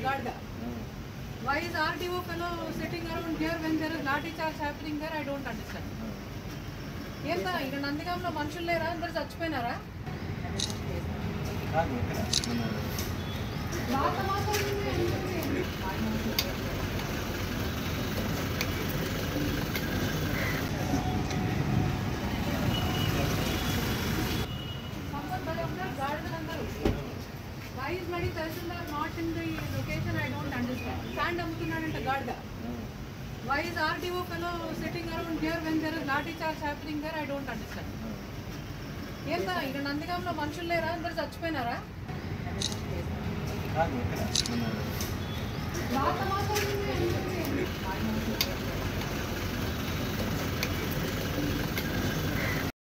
Garda. Why is RTO fellow sitting around here when there is lathi charge happening there? I don't understand. ఏంటా ఇక్కడ నందిగాంలో మనుషులు లేరా? అందరు చచ్చిపోయినారా? Why is Madi Tahsildar not in the location? I don't understand. Sand అమ్ముతున్నాడంట Garda. Why is RTO fellow sitting around here when there is lathi charge happening there? I don't understand. ఏంటా ఇక్కడ నందిగాంలో మనుషులు లేరా? అందరు చచ్చిపోయినారా?